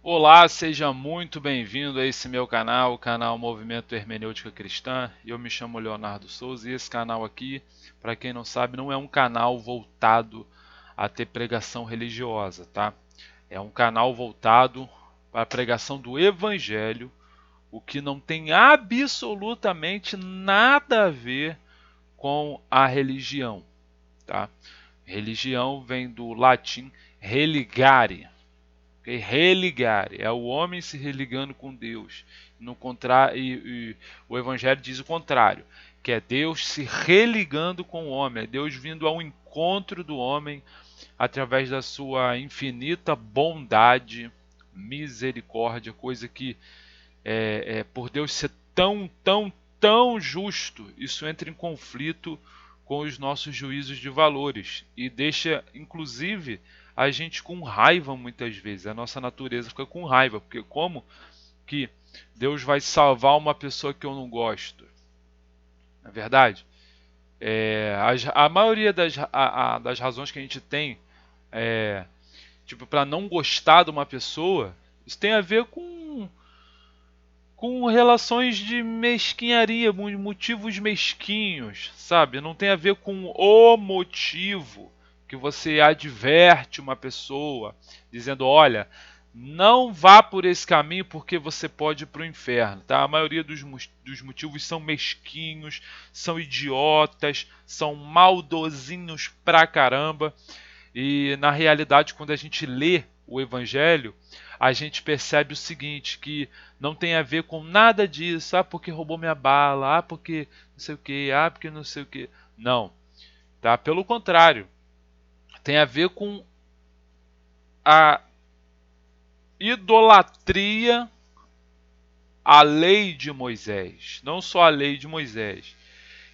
Olá, seja muito bem-vindo a esse meu canal, o canal Movimento Hermenêutica Cristã. Eu me chamo Leonardo Souza e esse canal aqui, para quem não sabe, não é um canal voltado a ter pregação religiosa, tá? É um canal voltado para a pregação do Evangelho, o que não tem absolutamente nada a ver com a religião, tá? Religião vem do latim religare, ok? Religar é o homem se religando com Deus. No contrário, e o Evangelho diz o contrário, que é Deus se religando com o homem, é Deus vindo ao encontro do homem através da sua infinita bondade, misericórdia, coisa que por Deus ser tão justo, isso entra em conflito com os nossos juízos de valores e deixa, inclusive, a gente com raiva muitas vezes. A nossa natureza fica com raiva, porque como que Deus vai salvar uma pessoa que eu não gosto? Na verdade, a maioria das razões que a gente tem, tipo, para não gostar de uma pessoa, isso tem a ver com relações de mesquinharia, motivos mesquinhos, sabe? Não tem a ver com o motivo que você adverte uma pessoa, dizendo: olha, não vá por esse caminho porque você pode ir para o inferno, tá? A maioria dos motivos são mesquinhos, são idiotas, são maldosinhos pra caramba. E na realidade, quando a gente lê o Evangelho, a gente percebe o seguinte, que não tem a ver com nada disso, porque roubou minha bala, porque não sei o que, porque não sei o que. Não, tá? Pelo contrário, tem a ver com a idolatria à lei de Moisés. Não só a lei de Moisés.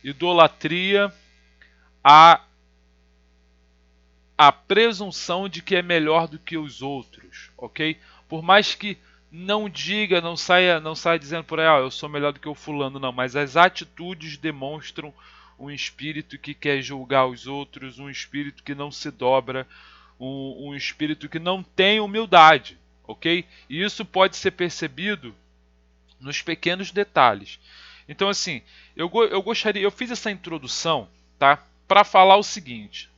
Idolatria à a presunção de que é melhor do que os outros, ok? Por mais que não diga, não saia dizendo por aí, eu sou melhor do que o fulano, não, mas as atitudes demonstram um espírito que quer julgar os outros, um espírito que não se dobra, um espírito que não tem humildade, ok? E isso pode ser percebido nos pequenos detalhes. Então, assim, eu gostaria, eu fiz essa introdução, tá? Para falar o seguinte: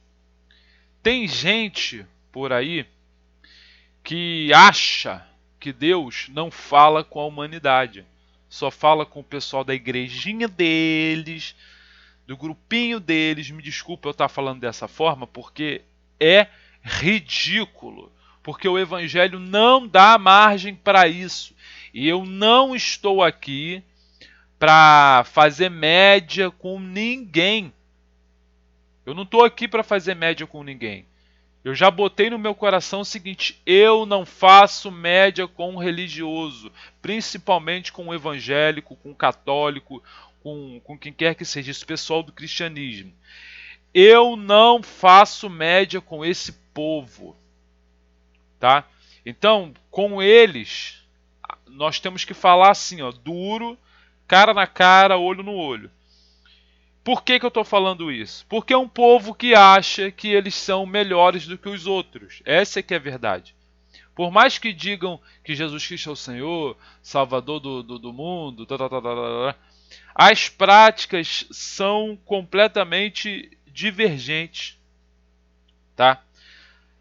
tem gente por aí que acha que Deus não fala com a humanidade, só fala com o pessoal da igrejinha deles, do grupinho deles. Me desculpa eu estar falando dessa forma, porque é ridículo, porque o Evangelho não dá margem para isso. E eu não estou aqui para fazer média com ninguém. Eu não estou aqui para fazer média com ninguém. Eu já botei no meu coração o seguinte: eu não faço média com o religioso, principalmente com o evangélico, com o católico, com quem quer que seja, esse pessoal do cristianismo. Eu não faço média com esse povo, tá? Então, com eles, nós temos que falar assim, ó, duro, cara na cara, olho no olho. Por que eu estou falando isso? Porque é um povo que acha que eles são melhores do que os outros. Essa é que é a verdade. Por mais que digam que Jesus Cristo é o Senhor, Salvador do mundo, as práticas são completamente divergentes, tá?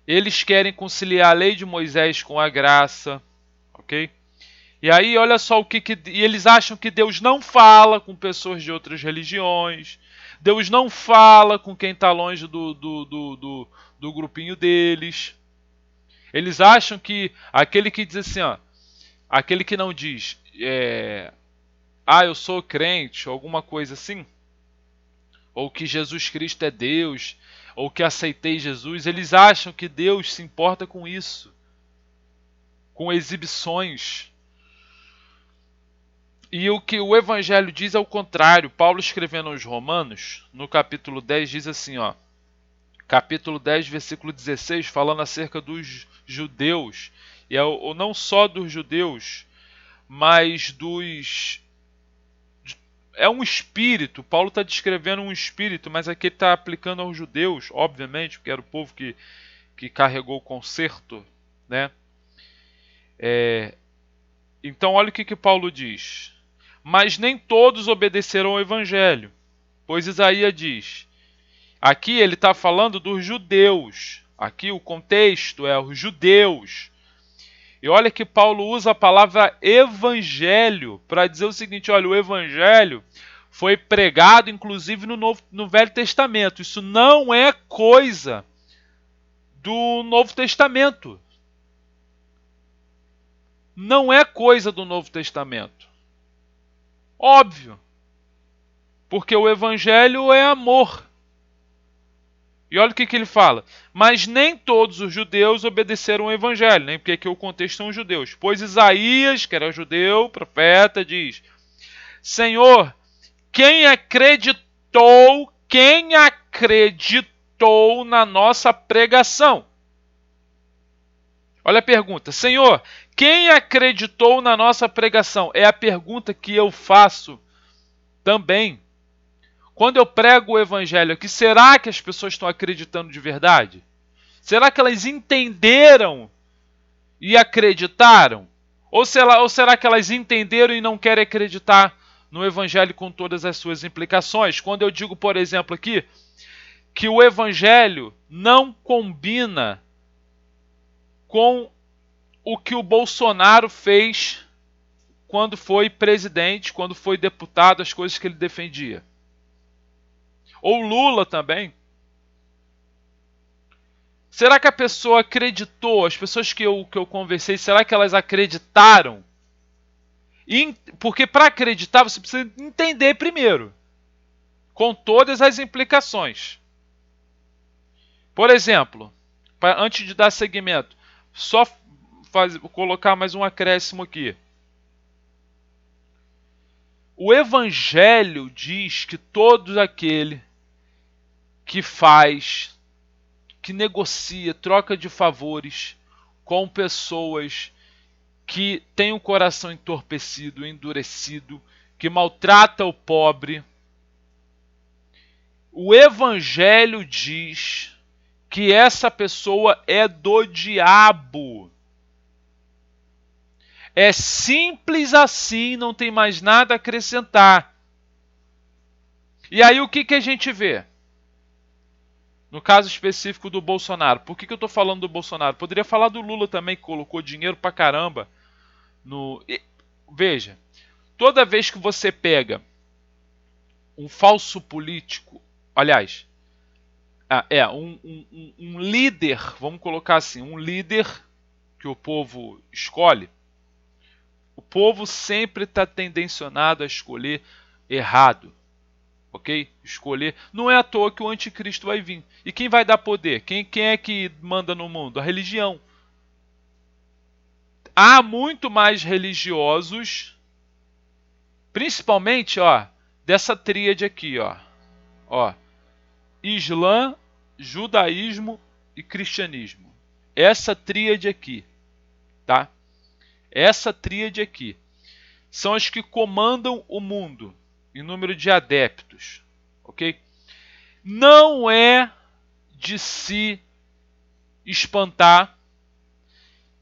Eles querem conciliar a lei de Moisés com a graça, ok? E aí, olha só e eles acham que Deus não fala com pessoas de outras religiões. Deus não fala com quem está longe do grupinho deles. Eles acham que aquele que diz assim, ó, aquele que não diz, eu sou crente, ou alguma coisa assim, ou que Jesus Cristo é Deus, ou que aceitei Jesus, eles acham que Deus se importa com isso, com exibições. E o que o Evangelho diz é o contrário. Paulo, escrevendo aos Romanos, no capítulo 10, diz assim, ó, capítulo 10, versículo 16, falando acerca dos judeus, e ou não só dos judeus, mas dos... É um espírito, Paulo está descrevendo um espírito, mas aqui ele está aplicando aos judeus, obviamente, porque era o povo que carregou o concerto, né? Então olha o que Paulo diz. Mas nem todos obedeceram ao evangelho, pois Isaías diz, aqui ele está falando dos judeus, aqui o contexto é os judeus. E olha que Paulo usa a palavra evangelho para dizer o seguinte, olha, o evangelho foi pregado inclusive no Velho Testamento. Isso não é coisa do Novo Testamento. Não é coisa do Novo Testamento. Óbvio. Porque o evangelho é amor. E olha o que ele fala. Mas nem todos os judeus obedeceram ao evangelho, nem porque aqui o contexto são os judeus. Pois Isaías, que era judeu, profeta, diz, Senhor, quem acreditou na nossa pregação? Olha a pergunta. Senhor, quem acreditou na nossa pregação? É a pergunta que eu faço também. Quando eu prego o evangelho aqui, será que as pessoas estão acreditando de verdade? Será que elas entenderam e acreditaram? Ou será que elas entenderam e não querem acreditar no evangelho com todas as suas implicações? Quando eu digo, por exemplo, aqui, que o evangelho não combina com o que o Bolsonaro fez quando foi presidente, quando foi deputado, as coisas que ele defendia. Ou Lula também. Será que a pessoa acreditou? As pessoas que eu conversei, será que elas acreditaram? Porque para acreditar você precisa entender primeiro, com todas as implicações. Por exemplo, antes de dar seguimento, só colocar mais um acréscimo aqui. O Evangelho diz que todo aquele que faz, que negocia, troca de favores com pessoas que têm o coração entorpecido, endurecido, que maltrata o pobre, o Evangelho diz que essa pessoa é do diabo. É simples assim, não tem mais nada a acrescentar. E aí o que a gente vê? No caso específico do Bolsonaro. Por que eu estou falando do Bolsonaro? Poderia falar do Lula também, que colocou dinheiro pra caramba no... Veja, toda vez que você pega um falso político, aliás, um líder, vamos colocar assim, um líder que o povo escolhe, o povo sempre está tendencionado a escolher errado. Ok? Escolher. Não é à toa que o anticristo vai vir. E quem vai dar poder? Quem é que manda no mundo? A religião. Há muito mais religiosos, principalmente, dessa tríade aqui, Islã, judaísmo e cristianismo. Essa tríade aqui, tá? Essa tríade aqui são as que comandam o mundo em número de adeptos, ok? Não é de se espantar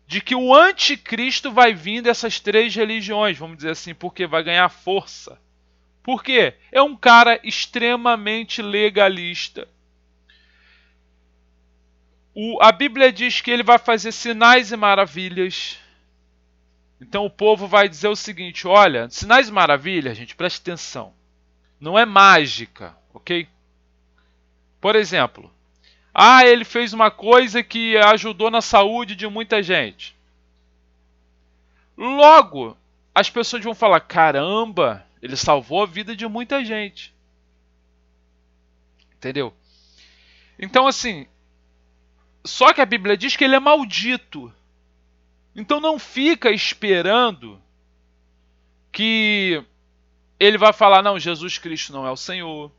de que o anticristo vai vir dessas três religiões, vamos dizer assim, porque vai ganhar força. Por quê? É um cara extremamente legalista. A Bíblia diz que ele vai fazer sinais e maravilhas. Então o povo vai dizer o seguinte, olha, sinais e maravilhas, gente, preste atenção. Não é mágica, ok? Por exemplo, ele fez uma coisa que ajudou na saúde de muita gente. Logo, as pessoas vão falar, caramba, ele salvou a vida de muita gente. Entendeu? Então assim, só que a Bíblia diz que ele é maldito. Então não fica esperando que ele vai falar, não, Jesus Cristo não é o Senhor.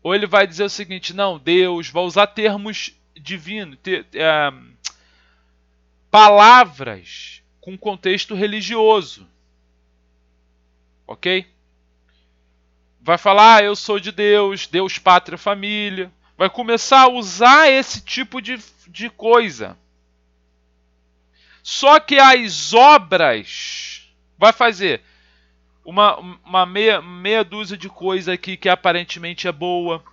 Ou ele vai dizer o seguinte, não, Deus, vai usar termos divinos, palavras com contexto religioso. Ok? Vai falar, eu sou de Deus, Deus, pátria, família. Vai começar a usar esse tipo de coisa. Só que as obras vai fazer uma meia dúzia de coisa aqui que aparentemente é boa.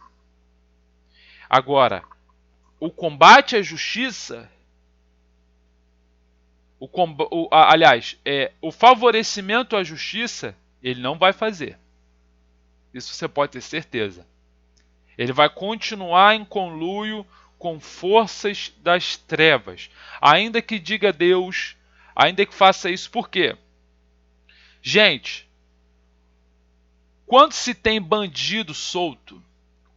Agora, o combate à justiça, aliás, o favorecimento à justiça, ele não vai fazer. Isso você pode ter certeza. Ele vai continuar em conluio com forças das trevas. Ainda que diga Deus, ainda que faça isso, por quê? Gente, quando se tem bandido solto,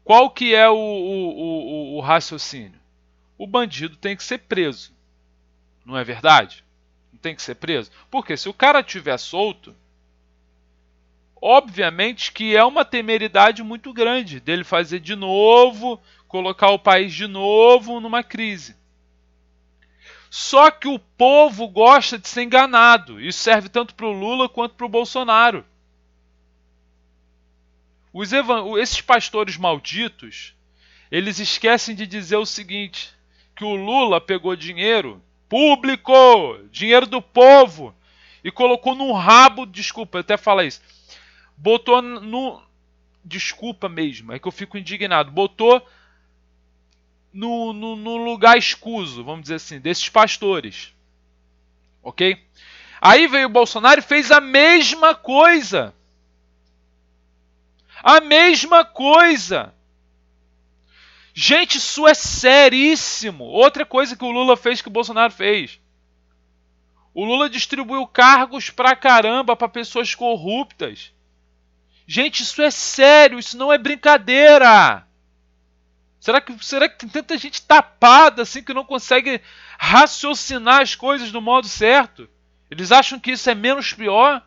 qual que é o raciocínio? O bandido tem que ser preso. Não é verdade? Não tem que ser preso? Porque se o cara estiver solto, obviamente que é uma temeridade muito grande dele fazer de novo, colocar o país de novo numa crise. Só que o povo gosta de ser enganado. Isso serve tanto para o Lula quanto para o Bolsonaro. Esses pastores malditos, eles esquecem de dizer o seguinte, que o Lula pegou dinheiro público, dinheiro do povo, e colocou no rabo, desculpa, até falar isso, botou no, desculpa mesmo, é que eu fico indignado, botou no lugar escuso, vamos dizer assim, desses pastores, ok? Aí veio o Bolsonaro e fez a mesma coisa. A mesma coisa. Gente, isso é seríssimo. Outra coisa que o Lula fez que o Bolsonaro fez. O Lula distribuiu cargos pra caramba pra pessoas corruptas. Gente, isso é sério, isso não é brincadeira. Será que tem tanta gente tapada assim que não consegue raciocinar as coisas do modo certo? Eles acham que isso é menos pior?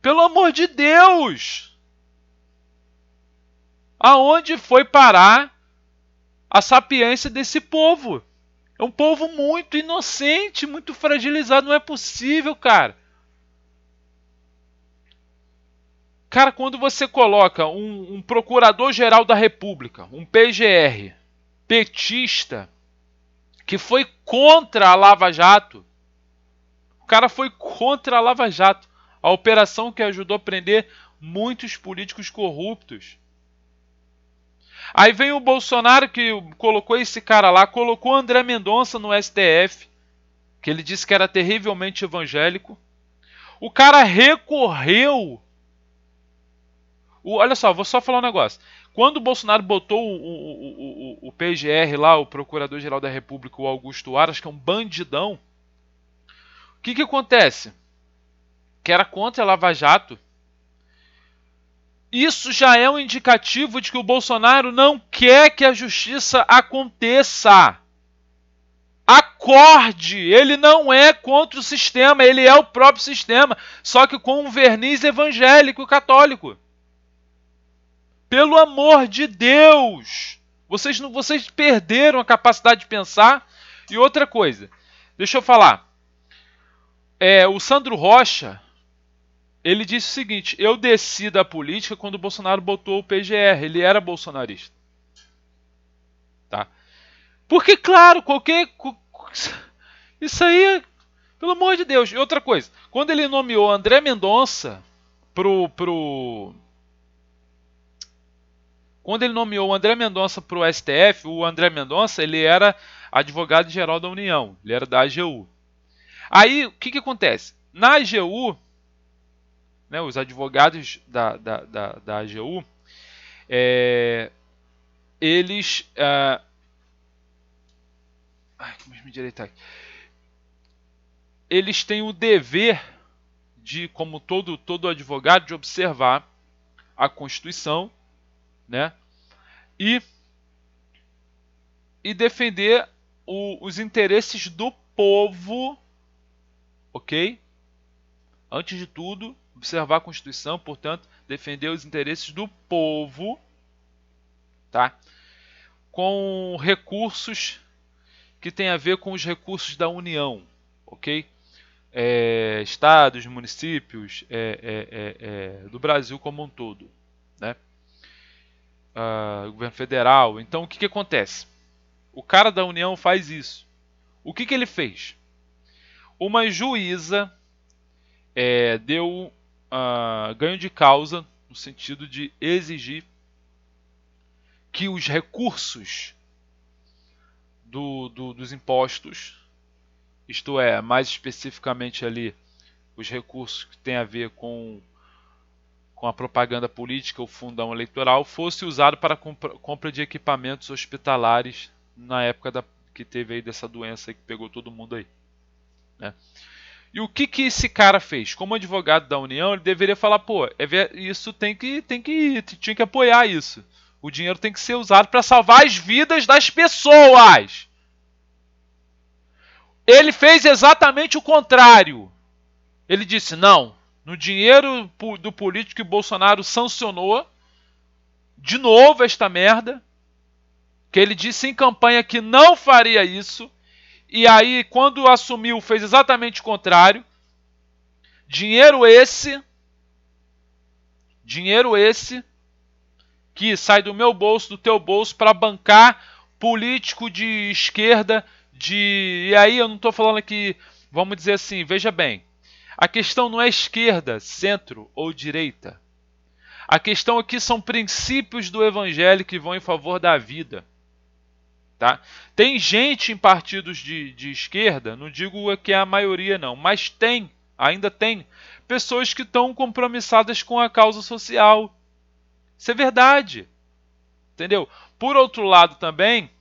Pelo amor de Deus! Aonde foi parar a sapiência desse povo? É um povo muito inocente, muito fragilizado. Não é possível, cara. Cara, quando você coloca um procurador-geral da República, um PGR, petista, que foi contra a Lava Jato, o cara foi contra a Lava Jato, a operação que ajudou a prender muitos políticos corruptos. Aí vem o Bolsonaro que colocou esse cara lá, colocou André Mendonça no STF, que ele disse que era terrivelmente evangélico. O cara recorreu. Olha só, vou só falar um negócio. Quando o Bolsonaro botou o PGR lá, o Procurador-Geral da República, o Augusto Aras, que é um bandidão, o que acontece? Que era contra a Lava Jato. Isso já é um indicativo de que o Bolsonaro não quer que a justiça aconteça. Acorde! Ele não é contra o sistema, ele é o próprio sistema, só que com um verniz evangélico e católico. Pelo amor de Deus! Vocês perderam a capacidade de pensar. E outra coisa, deixa eu falar. O Sandro Rocha, ele disse o seguinte: eu desci da política quando o Bolsonaro botou o PGR. Ele era bolsonarista. Tá? Porque, claro, isso aí, pelo amor de Deus. E outra coisa, quando ele nomeou André Mendonça Quando ele nomeou o André Mendonça para o STF, o André Mendonça ele era advogado-geral da União, ele era da AGU. Aí, o que acontece? Na AGU, né, os advogados da AGU, eles... como me direitar aqui? Eles têm o dever de, como todo advogado, de observar a Constituição, né? E defender os interesses do povo, ok? Antes de tudo, observar a Constituição, portanto, defender os interesses do povo, tá? Com recursos que tem a ver com os recursos da União, ok? Estados, municípios, do Brasil como um todo, né? Governo federal. Então, o que acontece? O cara da União faz isso. O que ele fez? uma juíza deu ganho de causa no sentido de exigir que os recursos dos impostos, isto é, mais especificamente ali, os recursos que têm a ver com a propaganda política, o fundão eleitoral, fosse usado para compra de equipamentos hospitalares na época que teve aí dessa doença que pegou todo mundo aí, né? E o que esse cara fez? Como advogado da União, ele deveria falar, pô, isso tinha que apoiar isso. O dinheiro tem que ser usado para salvar as vidas das pessoas. Ele fez exatamente o contrário. Ele disse, não, no dinheiro do político que Bolsonaro sancionou, de novo esta merda, que ele disse em campanha que não faria isso, e aí quando assumiu fez exatamente o contrário. Dinheiro esse que sai do meu bolso, do teu bolso, para bancar político de esquerda, e aí eu não estou falando aqui, vamos dizer assim, veja bem, a questão não é esquerda, centro ou direita. A questão aqui são princípios do evangelho que vão em favor da vida. Tá? Tem gente em partidos de esquerda, não digo que é a maioria não, mas ainda tem pessoas que estão compromissadas com a causa social. Isso é verdade. Entendeu? Por outro lado também,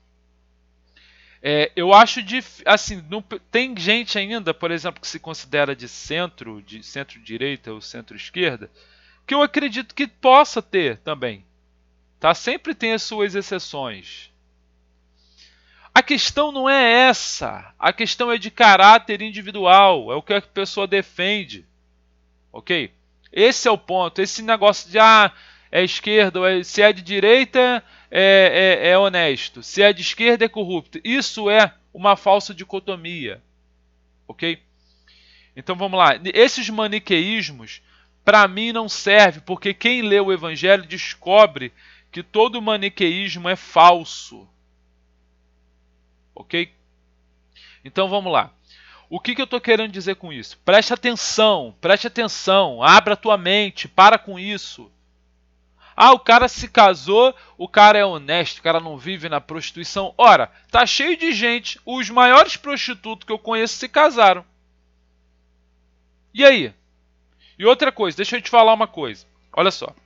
eu acho assim, tem gente ainda, por exemplo, que se considera de centro-direita ou centro-esquerda, que eu acredito que possa ter também. Tá? Sempre tem as suas exceções. A questão não é essa. A questão é de caráter individual. É o que a pessoa defende. Ok? Esse é o ponto. Esse negócio de é esquerda, se é de direita é honesto. Se é de esquerda é corrupto. Isso é uma falsa dicotomia. Ok? Então vamos lá. Esses maniqueísmos, para mim, não servem. Porque quem lê o Evangelho descobre que todo maniqueísmo é falso. Ok? Então vamos lá. O que eu estou querendo dizer com isso? Preste atenção, abra a tua mente, para com isso. O cara se casou, o cara é honesto, o cara não vive na prostituição. Ora, tá cheio de gente, os maiores prostitutos que eu conheço se casaram. E aí? E outra coisa, deixa eu te falar uma coisa. Olha só.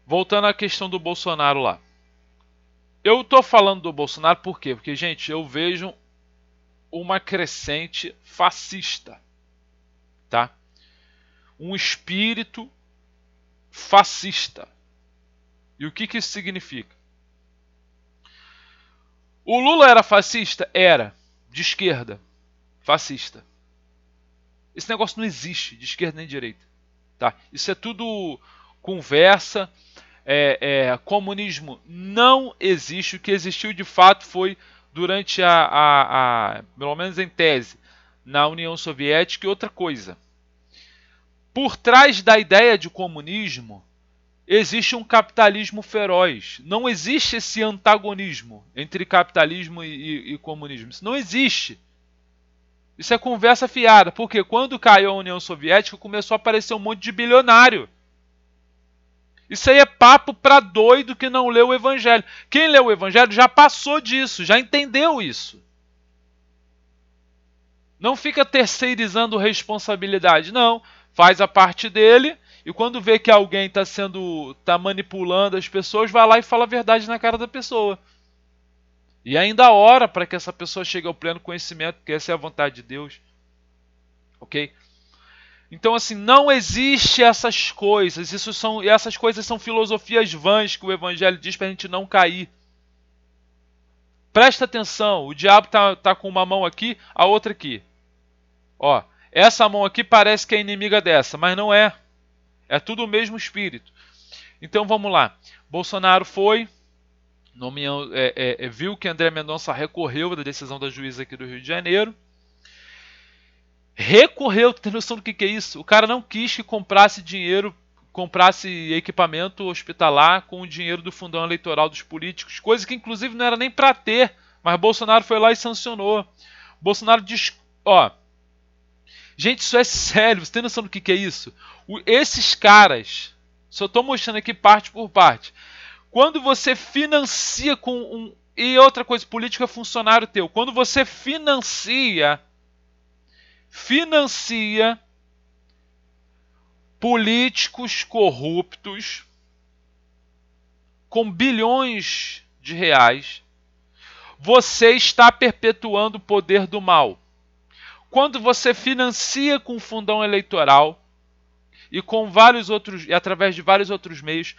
Voltando à questão do Bolsonaro lá. Eu tô falando do Bolsonaro por quê? Porque, gente, eu vejo uma crescente fascista, tá? Um espírito fascista. E o que isso significa? O Lula era fascista? Era. De esquerda. Fascista. Esse negócio não existe, de esquerda nem de direita. Tá? Isso é tudo conversa. Comunismo não existe. O que existiu de fato foi durante pelo menos em tese, na União Soviética. E outra coisa, por trás da ideia de comunismo existe um capitalismo feroz. Não existe esse antagonismo entre capitalismo e comunismo. Isso não existe. Isso é conversa fiada, porque quando caiu a União Soviética começou a aparecer um monte de bilionário. Isso aí é papo para doido que não leu o Evangelho. Quem leu o Evangelho já passou disso, já entendeu isso. Não fica terceirizando responsabilidade, não. Faz a parte dele e quando vê que alguém está manipulando as pessoas, vai lá e fala a verdade na cara da pessoa. E ainda ora para que essa pessoa chegue ao pleno conhecimento, porque essa é a vontade de Deus. Ok? Então, assim, não existe essas coisas. Essas coisas são filosofias vãs que o Evangelho diz para a gente não cair. Presta atenção, o diabo tá com uma mão aqui, a outra aqui. Ó, essa mão aqui parece que é inimiga dessa, mas não é. É tudo o mesmo espírito. Então vamos lá. Bolsonaro viu que André Mendonça recorreu da decisão da juíza aqui do Rio de Janeiro. Recorreu, tem noção do que é isso? O cara não quis que comprasse equipamento hospitalar com o dinheiro do fundão eleitoral dos políticos, coisa que inclusive não era nem para ter, mas Bolsonaro foi lá e sancionou. Bolsonaro diz, ó, gente, isso é sério, você tem noção do que é isso? Esses caras, só estou mostrando aqui parte por parte. Quando você financia com um... E outra coisa, político é funcionário teu. Quando você financia políticos corruptos com bilhões de reais, você está perpetuando o poder do mal. Quando você financia com fundão eleitoral e com vários outros, e através de vários outros meios,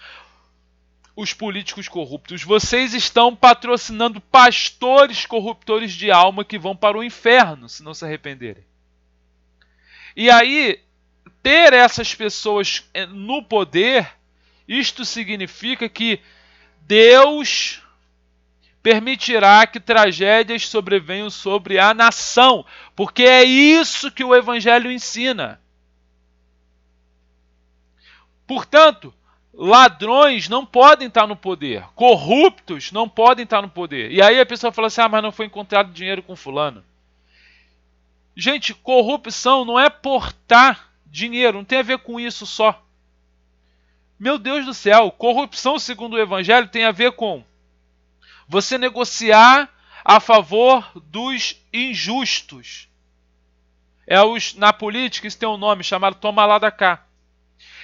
os políticos corruptos, vocês estão patrocinando pastores corruptores de alma que vão para o inferno se não se arrependerem. E aí, ter essas pessoas no poder, isto significa que Deus permitirá que tragédias sobrevenham sobre a nação, porque é isso que o Evangelho ensina. Portanto, ladrões não podem estar no poder, corruptos não podem estar no poder. E aí a pessoa fala assim, mas não foi encontrado dinheiro com fulano. Gente, corrupção não é portar dinheiro, não tem a ver com isso só. Meu Deus do céu, corrupção segundo o Evangelho tem a ver com você negociar a favor dos injustos. Na política isso tem um nome chamado toma lá da cá.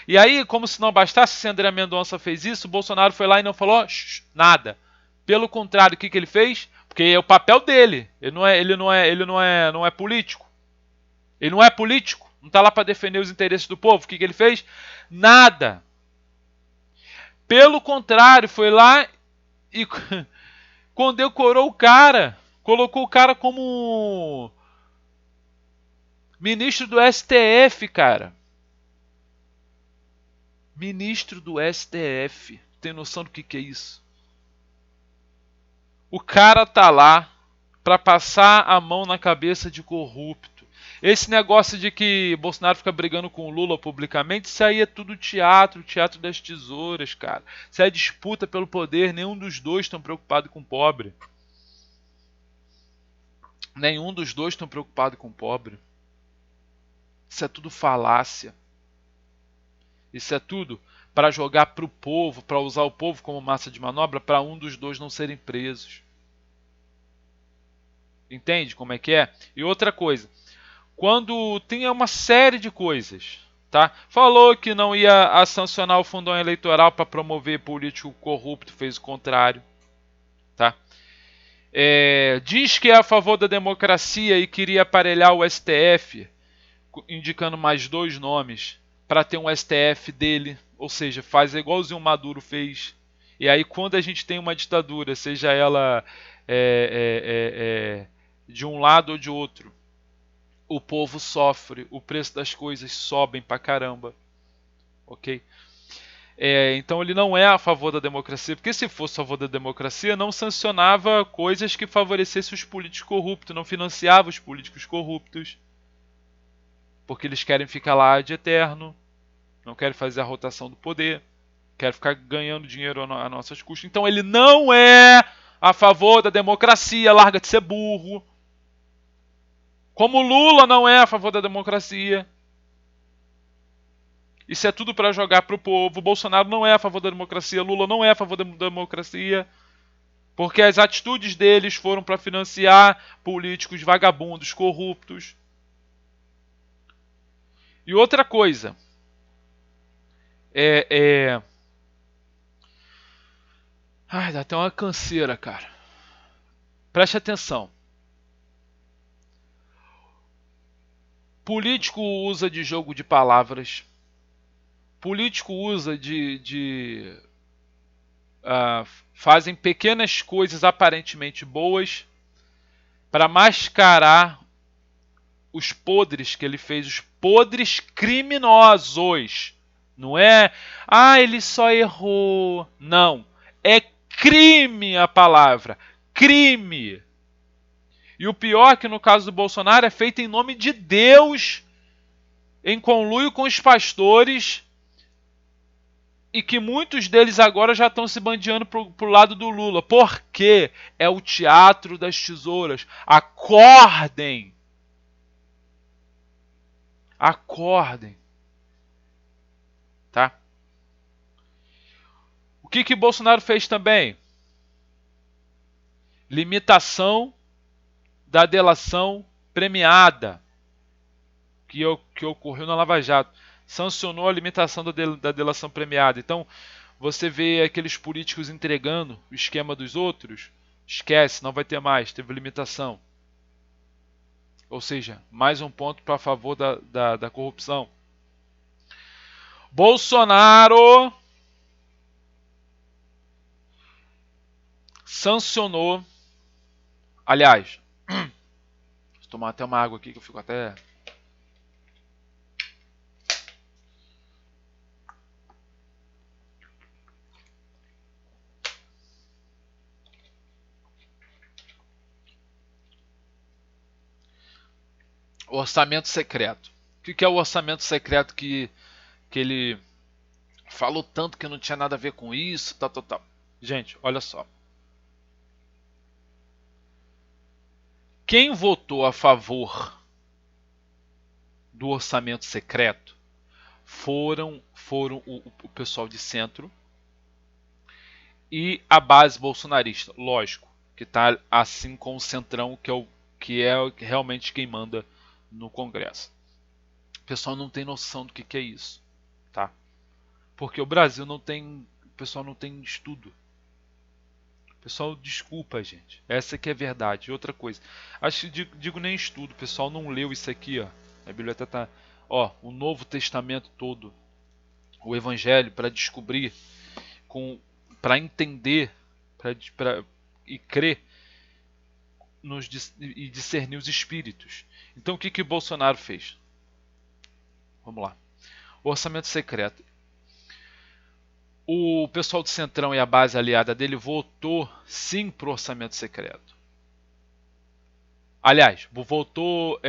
E aí, como se não bastasse, se André Mendonça fez isso, o Bolsonaro foi lá e não falou nada. Pelo contrário, o que ele fez? Porque é o papel dele. Ele não é político. Ele não é político. Não está lá para defender os interesses do povo. O que ele fez? Nada. Pelo contrário, foi lá e condecorou o cara. Colocou o cara como ministro do STF, cara. Ministro do STF. Tem noção do que é isso? O cara tá lá para passar a mão na cabeça de corrupto. Esse negócio de que Bolsonaro fica brigando com o Lula publicamente, isso aí é tudo teatro das tesouras, cara. Isso é disputa pelo poder, nenhum dos dois estão preocupados com o pobre. Nenhum dos dois estão preocupados com o pobre. Isso é tudo falácia. Isso é tudo para jogar para o povo, para usar o povo como massa de manobra, para um dos dois não serem presos. Entende como é que é? E outra coisa, quando tem uma série de coisas, tá? Falou que não ia sancionar o fundão eleitoral para promover político corrupto, fez o contrário, tá? Diz que é a favor da democracia e queria aparelhar o STF, indicando mais 2 nomes para ter um STF dele, ou seja, faz igualzinho o Maduro fez. E aí quando a gente tem uma ditadura, seja ela de um lado ou de outro, o povo sofre, o preço das coisas sobem pra caramba, ok? Então ele não é a favor da democracia, porque se fosse a favor da democracia, não sancionava coisas que favorecessem os políticos corruptos, não financiava os políticos corruptos, porque eles querem ficar lá de eterno, não querem fazer a rotação do poder, querem ficar ganhando dinheiro a nossas custas. Então ele não é a favor da democracia, larga de ser burro. Como Lula não é a favor da democracia. Isso é tudo para jogar para o povo. Bolsonaro não é a favor da democracia. Lula não é a favor da democracia. Porque as atitudes deles foram para financiar políticos vagabundos, corruptos. E outra coisa. Ai, dá até uma canseira, cara. Preste atenção. Político usa de jogo de palavras. Político usa fazem pequenas coisas aparentemente boas para mascarar os podres que ele fez, os podres criminosos. Não é, ele só errou. Não, é crime a palavra, crime. E o pior é que no caso do Bolsonaro é feito em nome de Deus, em conluio com os pastores, e que muitos deles agora já estão se bandeando pro lado do Lula. Por quê? É o teatro das tesouras. Acordem! Acordem. Tá? O que Bolsonaro fez também? Limitação da delação premiada que ocorreu na Lava Jato. Sancionou a limitação da delação premiada. Então, você vê aqueles políticos entregando o esquema dos outros, esquece, não vai ter mais, teve limitação. Ou seja, mais um ponto para favor da corrupção. Bolsonaro sancionou. Aliás, vou tomar até uma água aqui que eu fico até. Orçamento secreto. O que é o orçamento secreto que ele falou tanto que não tinha nada a ver com isso, tal. Gente, olha só. Quem votou a favor do orçamento secreto foram o pessoal de centro e a base bolsonarista, lógico, que está assim com o centrão, que é realmente quem manda no Congresso. O pessoal não tem noção do que é isso, tá? Porque o Brasil não tem, o pessoal não tem estudo. Pessoal, desculpa, gente. Essa que é a verdade. Outra coisa. Acho que digo nem estudo. O pessoal não leu isso aqui, ó. A biblioteca tá, ó, o Novo Testamento todo, o Evangelho para descobrir, para entender, e crer e discernir os espíritos. Então, o que Bolsonaro fez? Vamos lá. O orçamento secreto. O pessoal do Centrão e a base aliada dele votou sim pro orçamento secreto. Aliás, votou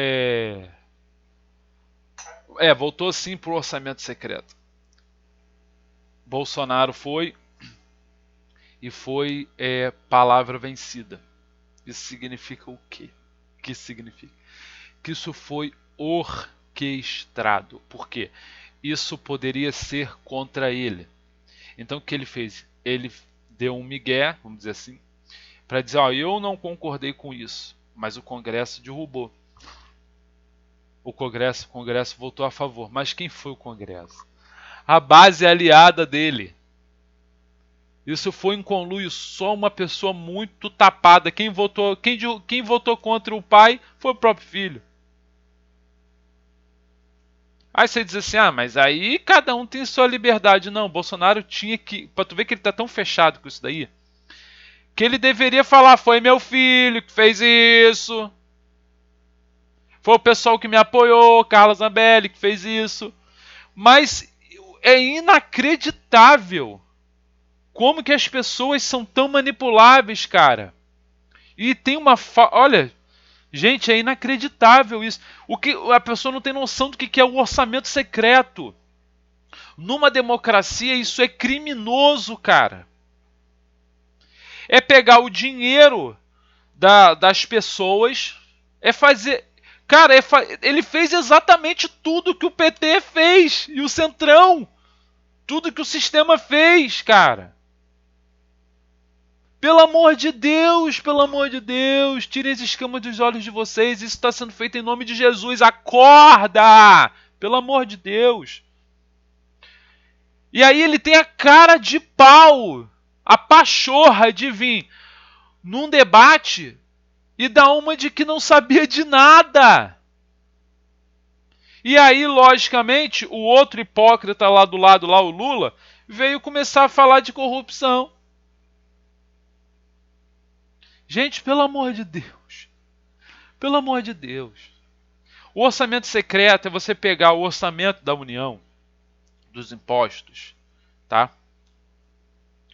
votou sim pro orçamento secreto. Bolsonaro foi palavra vencida. Isso significa o quê? O que significa? Que isso foi orquestrado. Por quê? Isso poderia ser contra ele. Então o que ele fez? Ele deu um migué, vamos dizer assim, para dizer, ó, eu não concordei com isso, mas o Congresso derrubou. O Congresso votou a favor. Mas quem foi o Congresso? A base aliada dele. Isso foi em conluio, só uma pessoa muito tapada. Quem votou contra o pai foi o próprio filho. Aí você diz assim, mas aí cada um tem sua liberdade. Não, Bolsonaro tinha que... Pra tu ver que ele tá tão fechado com isso daí, que ele deveria falar, foi meu filho que fez isso. Foi o pessoal que me apoiou, Carla Zambelli que fez isso. Mas é inacreditável como que as pessoas são tão manipuláveis, cara. E tem uma... Olha... Gente, é inacreditável isso. A pessoa não tem noção do que é o orçamento secreto. Numa democracia, isso é criminoso, cara. É pegar o dinheiro das pessoas, é fazer... Cara, ele fez exatamente tudo que o PT fez e o Centrão. Tudo que o sistema fez, cara. Pelo amor de Deus, tirem as escamas dos olhos de vocês. Isso está sendo feito em nome de Jesus. Acorda! Pelo amor de Deus. E aí ele tem a cara de pau, a pachorra de vir num debate e dar uma de que não sabia de nada. E aí, logicamente, o outro hipócrita lá do lado, lá o Lula, veio começar a falar de corrupção. Gente, pelo amor de Deus. Pelo amor de Deus. O orçamento secreto é você pegar o orçamento da União, dos impostos, tá?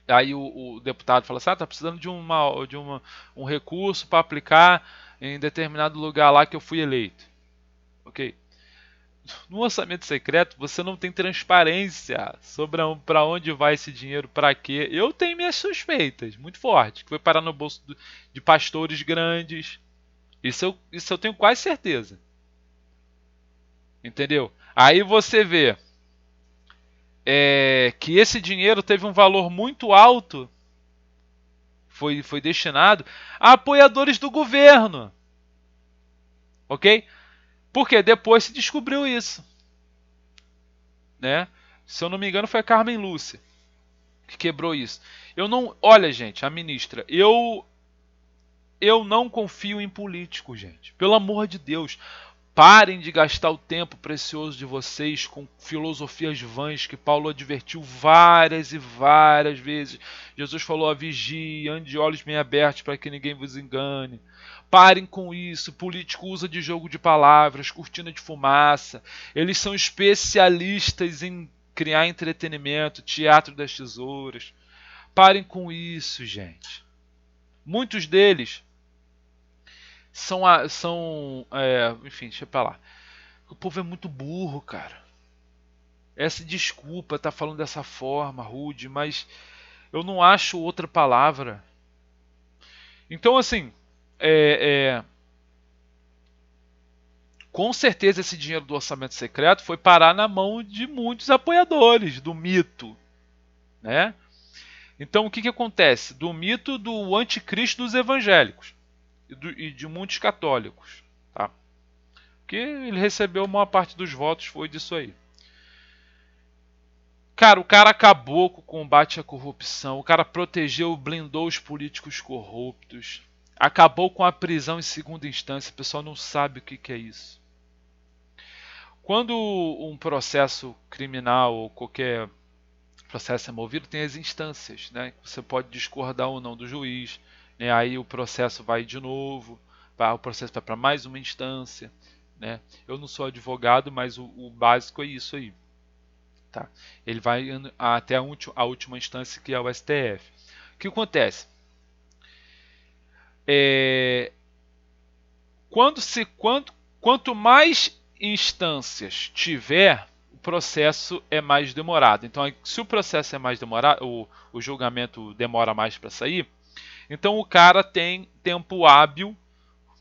Aí o deputado fala assim, tá precisando de um recurso para aplicar em determinado lugar lá que eu fui eleito. Ok? no orçamento secreto você não tem transparência sobre para onde vai esse dinheiro, para quê. Eu tenho minhas suspeitas, muito fortes, que foi parar no bolso de pastores grandes. Isso eu tenho quase certeza. Entendeu? Aí você vê que esse dinheiro teve um valor muito alto, foi destinado a apoiadores do governo. Ok? Porque depois se descobriu isso. Né? Se eu não me engano, foi a Carmen Lúcia que quebrou isso. Eu não. Olha, gente, a ministra, eu não confio em políticos, gente. Pelo amor de Deus. Parem de gastar o tempo precioso de vocês com filosofias vãs que Paulo advertiu várias e várias vezes. Jesus falou: a vigia, ande de olhos bem abertos para que ninguém vos engane. Parem com isso. Político usa de jogo de palavras, cortina de fumaça. Eles são especialistas em criar entretenimento, teatro das tesouras. Parem com isso, gente. Muitos deles enfim, deixa pra lá. O povo é muito burro, cara. Essa desculpa tá falando dessa forma, rude, mas eu não acho outra palavra. Então, assim, é, é, com certeza esse dinheiro do orçamento secreto foi parar na mão de muitos apoiadores do mito, né? Então, o que acontece? Do mito do anticristo dos evangélicos e de muitos católicos, tá? Porque ele recebeu a maior parte dos votos, foi disso aí. Cara, o cara acabou com o combate à corrupção, o cara protegeu, blindou os políticos corruptos, acabou com a prisão em segunda instância, o pessoal não sabe o que é isso. Quando um processo criminal ou qualquer processo é movido, tem as instâncias, né? Você pode discordar ou não do juiz, né? Aí o processo vai de novo, o processo vai para mais uma instância, né? Eu não sou advogado, mas o básico é isso aí. Tá? Ele vai até a última instância, que é o STF. O que acontece? Quanto mais instâncias tiver, o processo é mais demorado. Então, se o processo é mais demorado, o julgamento demora mais para sair, então o cara tem tempo hábil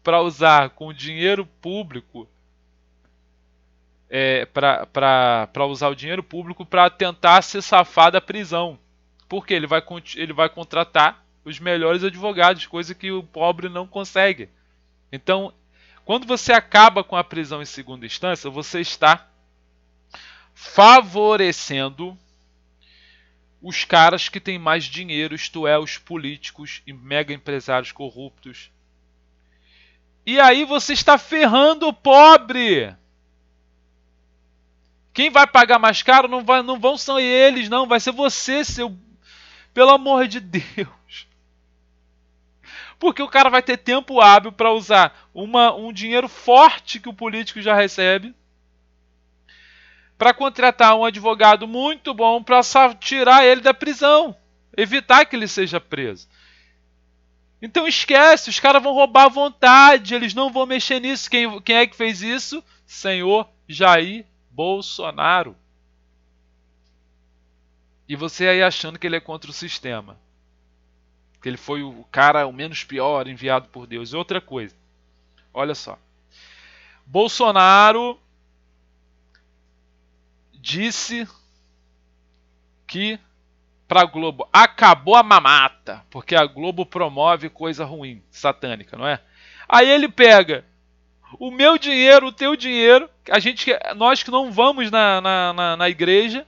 para usar com dinheiro público para usar o dinheiro público para tentar se safar da prisão. Porque ele vai contratar os melhores advogados, coisa que o pobre não consegue. Então, quando você acaba com a prisão em segunda instância, você está favorecendo os caras que têm mais dinheiro, isto é, os políticos e mega empresários corruptos. E aí você está ferrando o pobre. Quem vai pagar mais caro não vão ser eles, não. Vai ser você, seu... Pelo amor de Deus. Porque o cara vai ter tempo hábil para usar um dinheiro forte que o político já recebe para contratar um advogado muito bom para tirar ele da prisão. Evitar que ele seja preso. Então esquece, os caras vão roubar à vontade. Eles não vão mexer nisso. Quem é que fez isso? Senhor Jair Bolsonaro. E você aí achando que ele é contra o sistema. Que ele foi o cara o menos pior enviado por Deus. E outra coisa. Olha só. Bolsonaro disse que para a Globo acabou a mamata, porque a Globo promove coisa ruim, satânica, não é? Aí ele pega o meu dinheiro, o teu dinheiro, nós que não vamos na igreja,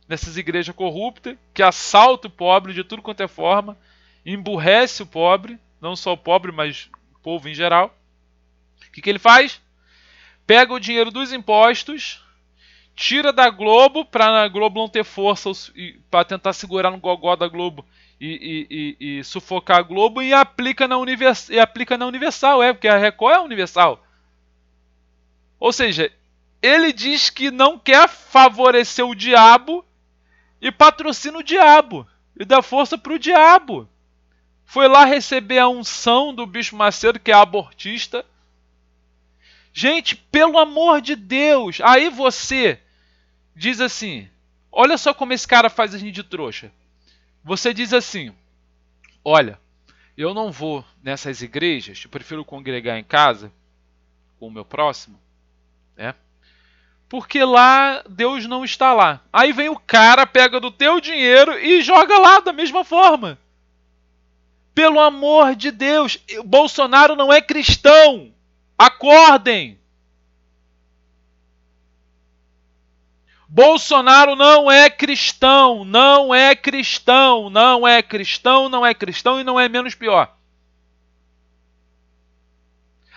nessas igrejas corruptas, que assalta o pobre de tudo quanto é forma, emburrece o pobre, não só o pobre, mas o povo em geral. O que ele faz? Pega o dinheiro dos impostos, tira da Globo para a Globo não ter força para tentar segurar no gogó da Globo e sufocar a Globo e aplica na Universal, porque a Record é a Universal. Ou seja, ele diz que não quer favorecer o diabo e patrocina o diabo e dá força para o diabo. Foi lá receber a unção do Bispo Macedo, que é abortista. Gente, pelo amor de Deus. Aí você diz assim, olha só como esse cara faz a gente de trouxa. Você diz assim, olha, eu não vou nessas igrejas, eu prefiro congregar em casa com o meu próximo, né? Porque lá Deus não está lá. Aí vem o cara, pega do teu dinheiro e joga lá da mesma forma. Pelo amor de Deus, Bolsonaro não é cristão. Acordem. Bolsonaro não é cristão, não é cristão, não é cristão, não é cristão e não é menos pior.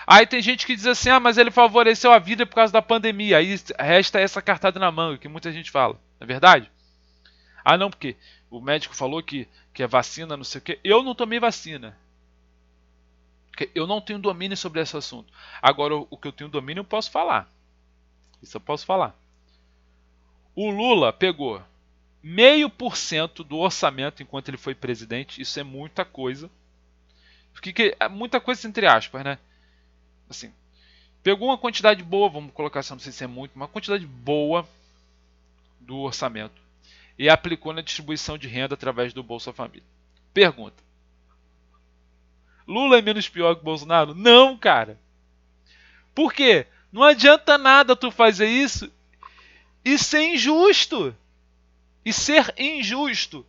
Aí tem gente que diz assim, mas ele favoreceu a vida por causa da pandemia. Aí resta essa cartada na manga, que muita gente fala. Não é verdade? Ah, não, porque o médico falou que é vacina, não sei o quê. Eu não tomei vacina. Porque eu não tenho domínio sobre esse assunto. Agora, o que eu tenho domínio, eu posso falar. Isso eu posso falar. O Lula pegou 0,5% do orçamento enquanto ele foi presidente. Isso é muita coisa. Muita coisa entre aspas, né? Assim, pegou uma quantidade boa, vamos colocar assim, não sei se é muito, uma quantidade boa do orçamento e aplicou na distribuição de renda através do Bolsa Família. Pergunta: Lula é menos pior que Bolsonaro? Não, cara. Por quê? Não adianta nada tu fazer isso e ser injusto. E ser injusto.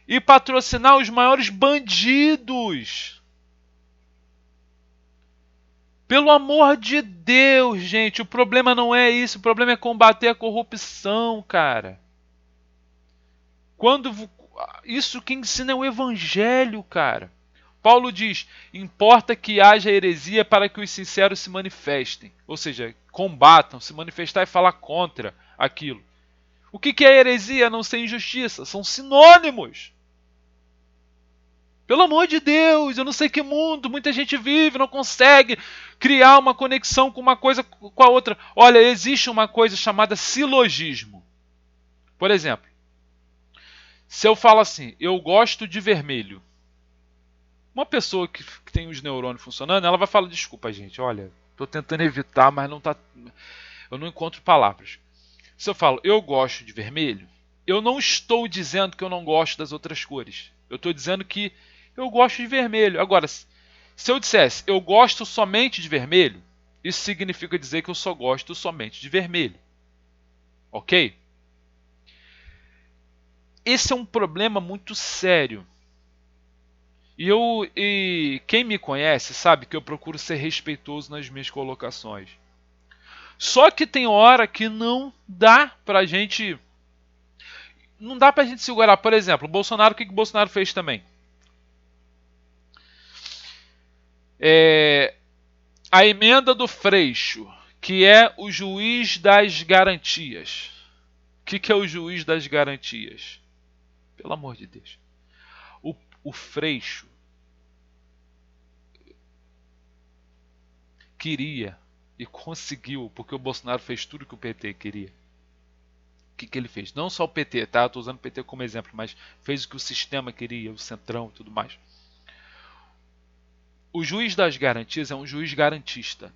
E patrocinar os maiores bandidos. Pelo amor de Deus, gente, o problema não é isso, o problema é combater a corrupção, cara. Isso que ensina é o evangelho, cara. Paulo diz: importa que haja heresia para que os sinceros se manifestem. Ou seja, combatam, se manifestar e falar contra aquilo. O que é heresia? Não ser injustiça. São sinônimos. Pelo amor de Deus, eu não sei que mundo muita gente vive, não consegue criar uma conexão com uma coisa com a outra. Olha, existe uma coisa chamada silogismo. Por exemplo, se eu falo assim, eu gosto de vermelho. Uma pessoa que tem os neurônios funcionando, ela vai falar, desculpa gente, olha, estou tentando evitar, mas não tá, eu não encontro palavras. Se eu falo, eu gosto de vermelho, eu não estou dizendo que eu não gosto das outras cores. Eu estou dizendo que eu gosto de vermelho. Agora, se eu dissesse, eu gosto somente de vermelho, isso significa dizer que eu só gosto somente de vermelho. Ok? Esse é um problema muito sério. E quem me conhece sabe que eu procuro ser respeitoso nas minhas colocações. Só que tem hora que não dá pra gente. Não dá pra gente segurar. Por exemplo, o Bolsonaro, o que o Bolsonaro fez também? A emenda do Freixo, que é o juiz das garantias. O que é o juiz das garantias? Pelo amor de Deus. O Freixo queria e conseguiu, porque o Bolsonaro fez tudo que o PT queria. O que ele fez? Não só o PT, tá? Estou usando o PT como exemplo, mas fez o que o sistema queria, o centrão e tudo mais. O juiz das garantias é um juiz garantista.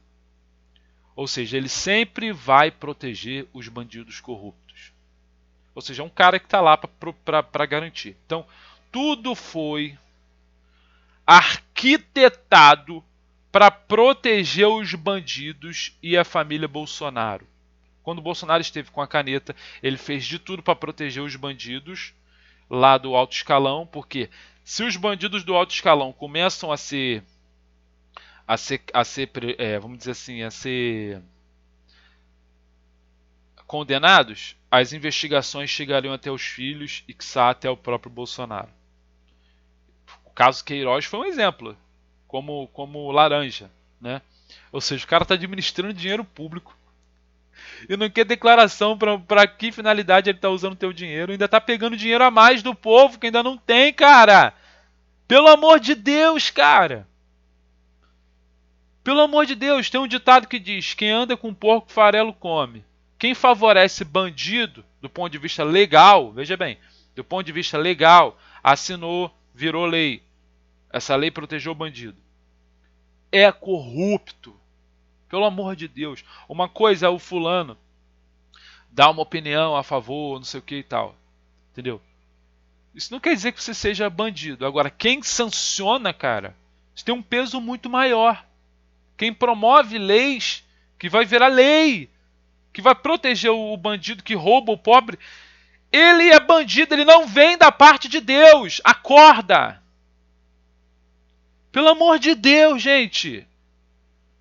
Ou seja, ele sempre vai proteger os bandidos corruptos. Ou seja, é um cara que está lá para garantir. Então, tudo foi arquitetado para proteger os bandidos e a família Bolsonaro. Quando o Bolsonaro esteve com a caneta, ele fez de tudo para proteger os bandidos lá do alto escalão, porque se os bandidos do alto escalão começam a ser vamos dizer assim, a ser condenados, as investigações chegariam até os filhos e quiçá até o próprio Bolsonaro. O caso Queiroz foi um exemplo, como laranja, né? Ou seja, o cara está administrando dinheiro público e não quer declaração para que finalidade ele está usando o teu dinheiro, ainda está pegando dinheiro a mais do povo que ainda não tem, cara. Pelo amor de Deus, cara. Pelo amor de Deus, tem um ditado que diz: quem anda com porco farelo come. Quem favorece bandido, do ponto de vista legal, veja bem, do ponto de vista legal, assinou, virou lei. Essa lei protegeu o bandido. É corrupto. Pelo amor de Deus. Uma coisa é o fulano dar uma opinião a favor, não sei o que e tal. Entendeu? Isso não quer dizer que você seja bandido. Agora, quem sanciona, cara, isso tem um peso muito maior. Quem promove leis que vai virar lei, que vai proteger o bandido que rouba o pobre, ele é bandido, ele não vem da parte de Deus. Acorda! Pelo amor de Deus, gente!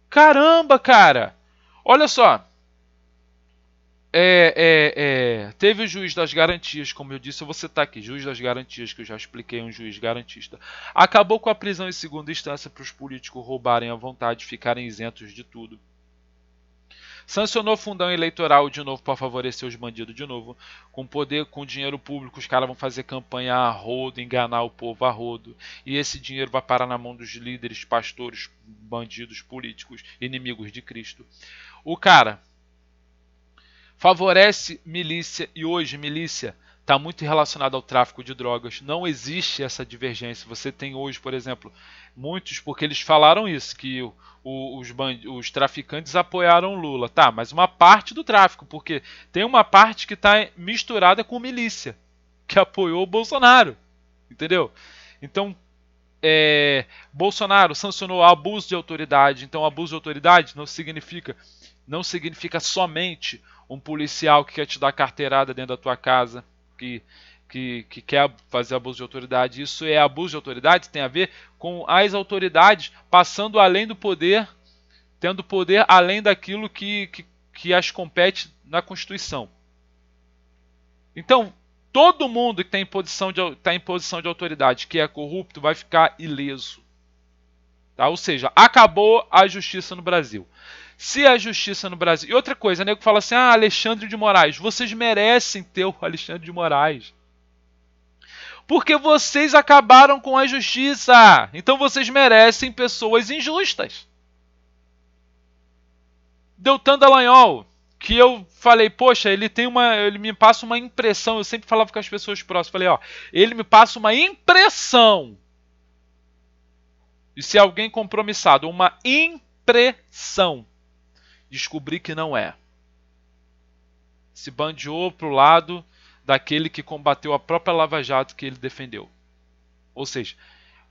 Caramba, cara! Olha só. Teve o juiz das garantias, como eu disse, eu vou citar aqui, juiz das garantias, que eu já expliquei, um juiz garantista. Acabou com a prisão em segunda instância para os políticos roubarem à vontade, ficarem isentos de tudo. Sancionou fundão eleitoral de novo para favorecer os bandidos de novo. Com poder, com dinheiro público, os caras vão fazer campanha a rodo, enganar o povo a rodo. E esse dinheiro vai parar na mão dos líderes, pastores, bandidos, políticos, inimigos de Cristo. O cara favorece milícia e hoje milícia está muito relacionada ao tráfico de drogas. Não existe essa divergência. Você tem hoje, por exemplo, muitos, porque eles falaram isso, que os traficantes apoiaram Lula. Tá, mas uma parte do tráfico, porque tem uma parte que está misturada com milícia, que apoiou o Bolsonaro. Entendeu? Então, Bolsonaro sancionou abuso de autoridade. Então, abuso de autoridade não significa somente um policial que quer te dar carteirada dentro da tua casa, que quer fazer abuso de autoridade. Isso é abuso de autoridade, tem a ver com as autoridades passando além do poder, tendo poder além daquilo que as compete na Constituição. Então, todo mundo que está em posição de autoridade, que é corrupto, vai ficar ileso. Tá? Ou seja, acabou a justiça no Brasil. Se a justiça no Brasil... E outra coisa, o nego fala assim, Alexandre de Moraes, vocês merecem ter o Alexandre de Moraes. Porque vocês acabaram com a justiça. Então vocês merecem pessoas injustas. Deltan Dallagnol, que eu falei, poxa, ele me passa uma impressão, eu sempre falava com as pessoas próximas, falei, ele me passa uma impressão de ser alguém compromissado, uma impressão. Descobri que não é. Se bandeou pro lado daquele que combateu a própria Lava Jato que ele defendeu. Ou seja,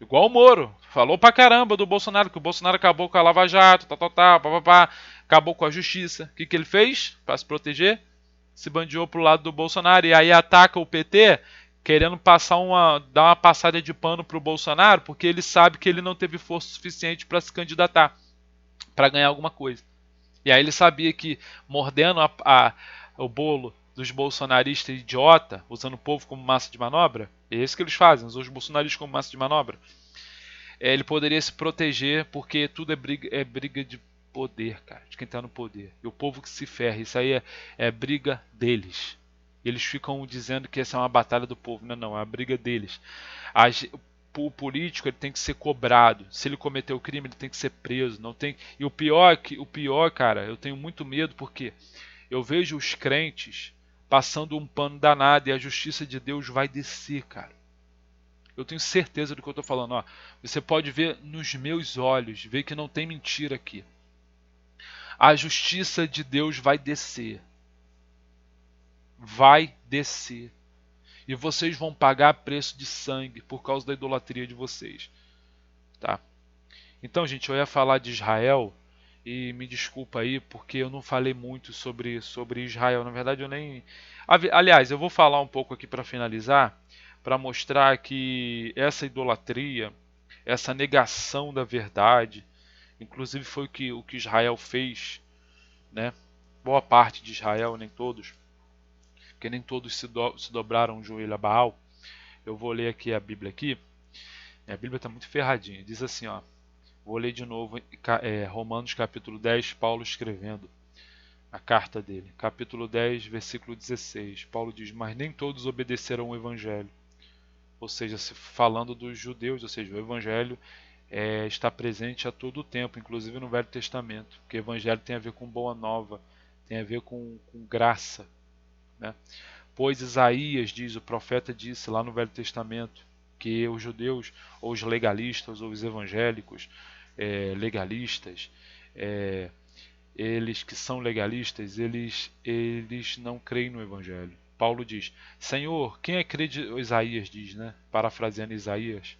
igual o Moro, falou pra caramba do Bolsonaro, que o Bolsonaro acabou com a Lava Jato, acabou com a justiça. O que ele fez para se proteger? Se bandeou pro lado do Bolsonaro e aí ataca o PT querendo dar uma passada de pano pro Bolsonaro, porque ele sabe que ele não teve força suficiente para se candidatar, para ganhar alguma coisa. E aí ele sabia que mordendo o bolo dos bolsonaristas idiota, usando o povo como massa de manobra, é isso que eles fazem, usam os bolsonaristas como massa de manobra, ele poderia se proteger, porque tudo é briga de poder, cara, de quem tá no poder. E o povo que se ferra, isso aí é briga deles. Eles ficam dizendo que essa é uma batalha do povo. Não, não, é a briga deles. O político ele tem que ser cobrado. Se ele cometeu crime, ele tem que ser preso. Não tem. E o pior, cara, eu tenho muito medo porque eu vejo os crentes passando um pano danado e a justiça de Deus vai descer, cara. Eu tenho certeza do que eu estou falando. Você pode ver nos meus olhos, ver que não tem mentira aqui. A justiça de Deus vai descer. Vai descer. E vocês vão pagar preço de sangue por causa da idolatria de vocês. Tá? Então, gente, eu ia falar de Israel e me desculpa aí porque eu não falei muito sobre Israel. Na verdade, eu nem... Aliás, eu vou falar um pouco aqui para finalizar, para mostrar que essa idolatria, essa negação da verdade, inclusive foi o que Israel fez, né? Boa parte de Israel, nem todos, porque nem todos se dobraram o joelho a Baal. Eu vou ler aqui a Bíblia aqui. A Bíblia está muito ferradinha. Diz assim, vou ler de novo Romanos capítulo 10, Paulo escrevendo a carta dele. Capítulo 10, versículo 16. Paulo diz, mas nem todos obedeceram o Evangelho. Ou seja, falando dos judeus, ou seja, o Evangelho está presente a todo o tempo, inclusive no Velho Testamento. Porque o Evangelho tem a ver com boa nova, tem a ver com graça. Né? Pois Isaías diz, o profeta disse lá no Velho Testamento, que os judeus, ou os legalistas, ou os evangélicos legalistas, eles que são legalistas, eles não creem no Evangelho. Paulo diz, Senhor, quem acredita... Isaías diz, né? Parafraseando Isaías,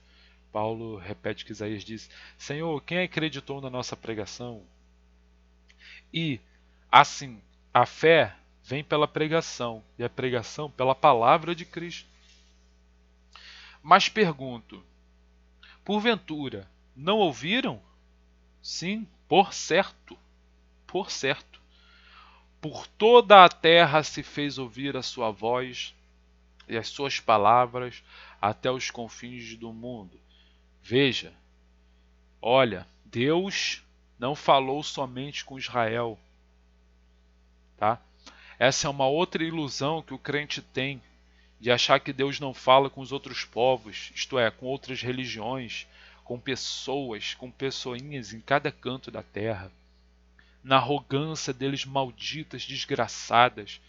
Paulo repete que Isaías disse, Senhor, quem acreditou na nossa pregação? E, assim, a fé vem pela pregação, e a pregação pela palavra de Cristo. Mas pergunto, porventura, não ouviram? Sim, por certo. Por certo, por toda a terra se fez ouvir a sua voz e as suas palavras até os confins do mundo. Veja, olha, Deus não falou somente com Israel, tá? Essa é uma outra ilusão que o crente tem, de achar que Deus não fala com os outros povos, isto é, com outras religiões, com pessoas, com pessoinhas em cada canto da terra. Na arrogância deles malditas, desgraçadas,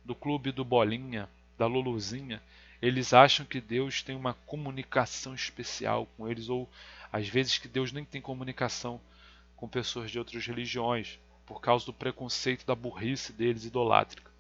do clube do Bolinha, da Luluzinha, eles acham que Deus tem uma comunicação especial com eles, ou às vezes que Deus nem tem comunicação com pessoas de outras religiões, por causa do preconceito, da burrice deles idolátrica.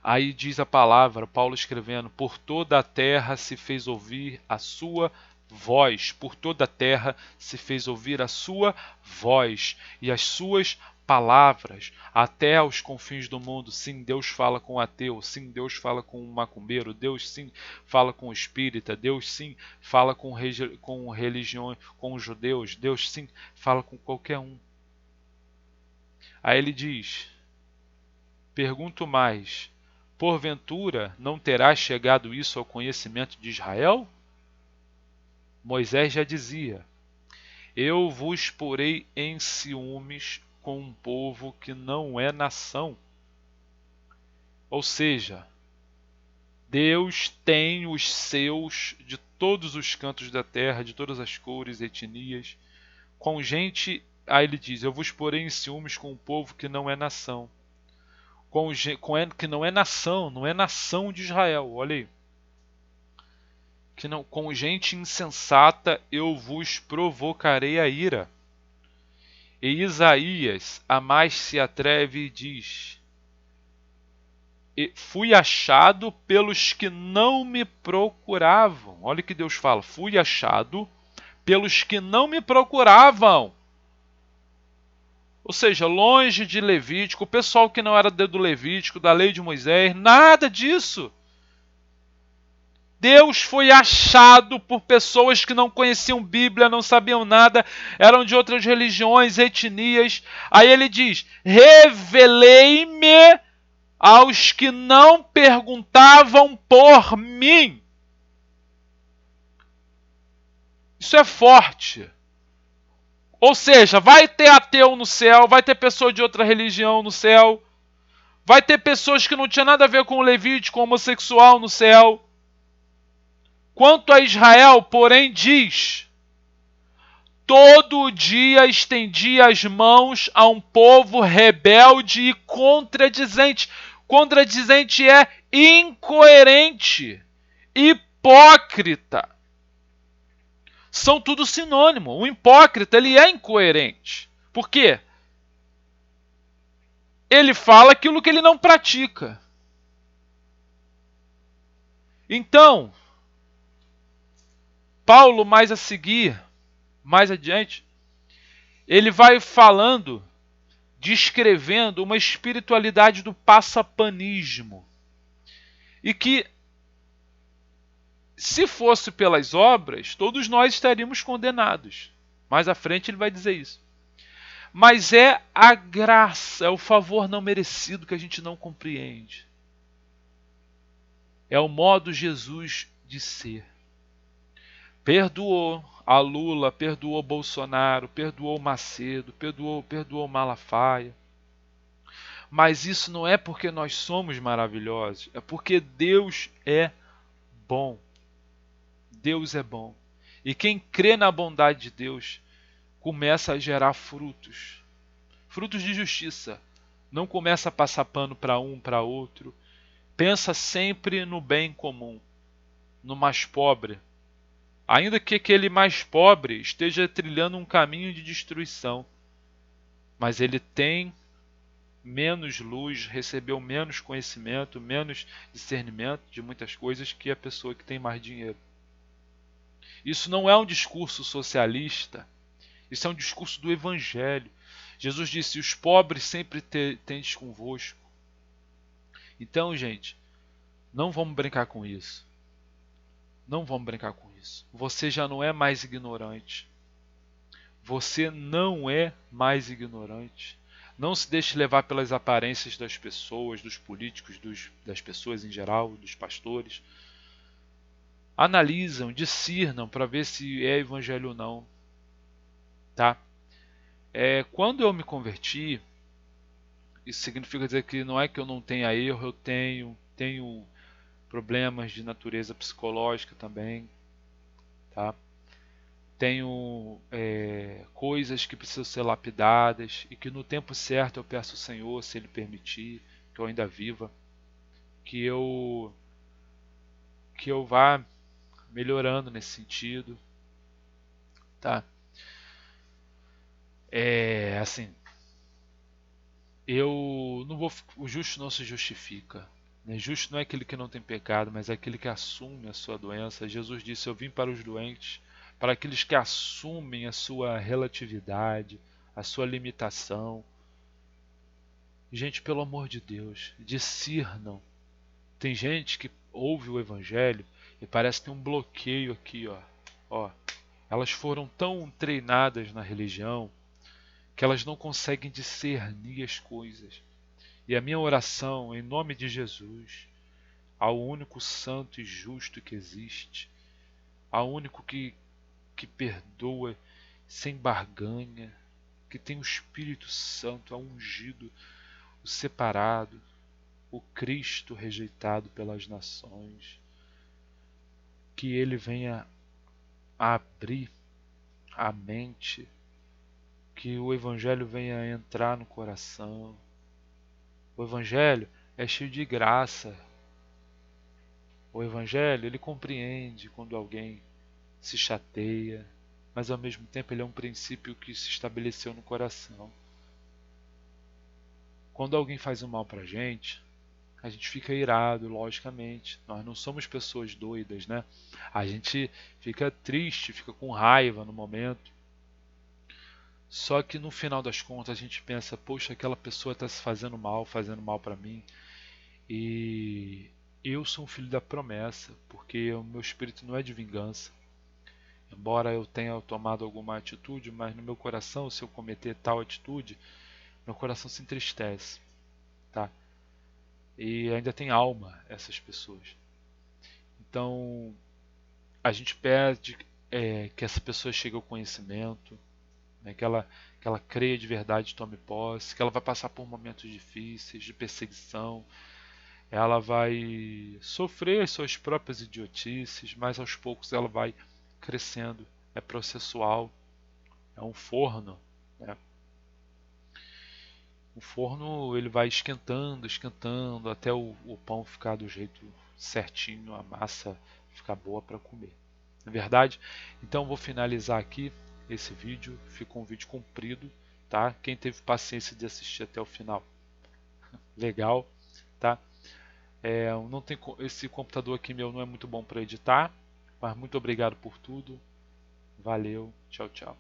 Aí diz a palavra, Paulo escrevendo, por toda a terra se fez ouvir a sua voz, por toda a terra se fez ouvir a sua voz e as suas palavras até aos confins do mundo. Sim, Deus fala com o ateu, sim, Deus fala com o macumbeiro, Deus sim fala com o espírita, Deus sim fala com religião, com os judeus, Deus sim fala com qualquer um. Aí ele diz, pergunto mais, porventura não terá chegado isso ao conhecimento de Israel? Moisés já dizia, eu vos porei em ciúmes com um povo que não é nação. Ou seja, Deus tem os seus de todos os cantos da terra, de todas as cores, etnias, com gente, aí ele diz, eu vos porei em ciúmes com um povo que não é nação. Que não é nação, não é nação de Israel, olha aí. Que não, com gente insensata eu vos provocarei a ira. E Isaías a mais se atreve e diz, fui achado pelos que não me procuravam. Olha o que Deus fala, fui achado pelos que não me procuravam. Ou seja, longe de Levítico, o pessoal que não era do Levítico, da lei de Moisés, nada disso. Deus foi achado por pessoas que não conheciam Bíblia, não sabiam nada, eram de outras religiões, etnias. Aí ele diz, revelei-me aos que não perguntavam por mim. Isso é forte. Ou seja, vai ter ateu no céu, vai ter pessoa de outra religião no céu, vai ter pessoas que não tinham nada a ver com o Levítico, homossexual no céu. Quanto a Israel, porém, diz, todo dia estendi as mãos a um povo rebelde e contradizente. Contradizente é incoerente, hipócrita. São tudo sinônimo. O hipócrita, ele é incoerente. Por quê? Ele fala aquilo que ele não pratica. Então, Paulo, mais a seguir, mais adiante, ele vai falando, descrevendo uma espiritualidade do passapanismo. E que, se fosse pelas obras, todos nós estaríamos condenados. Mais à frente ele vai dizer isso. Mas é a graça, é o favor não merecido que a gente não compreende. É o modo Jesus de ser. Perdoou a Lula, perdoou Bolsonaro, perdoou Macedo, perdoou Malafaia. Mas isso não é porque nós somos maravilhosos, é porque Deus é bom. Deus é bom. E quem crê na bondade de Deus começa a gerar frutos. Frutos de justiça. Não começa a passar pano para um, para outro. Pensa sempre no bem comum, no mais pobre. Ainda que aquele mais pobre esteja trilhando um caminho de destruição. mas ele tem menos luz, recebeu menos conhecimento, menos discernimento de muitas coisas que a pessoa que tem mais dinheiro. Isso não é um discurso socialista, isso é um discurso do Evangelho. Jesus disse: os pobres sempre tendes convosco. Então, gente, não vamos brincar com isso. Não vamos brincar com isso. Você já não é mais ignorante. Você não é mais ignorante. Não se deixe levar pelas aparências das pessoas, dos políticos, das pessoas em geral, dos pastores. Analisam, discernam para ver se é evangelho ou não. Tá? Quando eu me converti, isso significa dizer que não é que eu não tenha erro, eu tenho problemas de natureza psicológica também. Tá? Tenho coisas que precisam ser lapidadas e que no tempo certo eu peço ao Senhor, se Ele permitir, que eu ainda viva, que eu vá melhorando nesse sentido, tá? Assim, eu não vou, o justo não se justifica, né? Justo não é aquele que não tem pecado, mas é aquele que assume a sua doença. Jesus disse: eu vim para os doentes, para aqueles que assumem a sua relatividade, a sua limitação. Gente, pelo amor de Deus, discernam. Tem gente que ouve o evangelho e parece que tem um bloqueio aqui, ó. Ó, elas foram tão treinadas na religião que elas não conseguem discernir as coisas. E a minha oração, em nome de Jesus, ao único santo e justo que existe, ao único que perdoa sem barganha, que tem o Espírito Santo, a ungido, o separado, o Cristo rejeitado pelas nações, que ele venha a abrir a mente, que o Evangelho venha a entrar no coração. O Evangelho é cheio de graça. O Evangelho, ele compreende quando alguém se chateia, mas ao mesmo tempo ele é um princípio que se estabeleceu no coração. Quando alguém faz um mal pra gente, a gente fica irado, logicamente. Nós não somos pessoas doidas, né? A gente fica triste, fica com raiva no momento. Só que no final das contas a gente pensa: poxa, aquela pessoa está se fazendo mal para mim. E eu sou um filho da promessa, porque o meu espírito não é de vingança. Embora eu tenha tomado alguma atitude, mas no meu coração, se eu cometer tal atitude, meu coração se entristece, tá? E ainda tem alma essas pessoas. Então, a gente pede que essa pessoa chegue ao conhecimento, né, que ela creia de verdade, tome posse, que ela vai passar por momentos difíceis, de perseguição, ela vai sofrer as suas próprias idiotices, mas aos poucos ela vai crescendo. É processual, é um forno, né? O forno ele vai esquentando, esquentando até o pão ficar do jeito certinho, a massa ficar boa para comer. Na verdade, então vou finalizar aqui esse vídeo. Ficou um vídeo comprido, tá? Quem teve paciência de assistir até o final, legal, tá? Não tem, esse computador aqui meu não é muito bom para editar, mas muito obrigado por tudo. Valeu, tchau, tchau.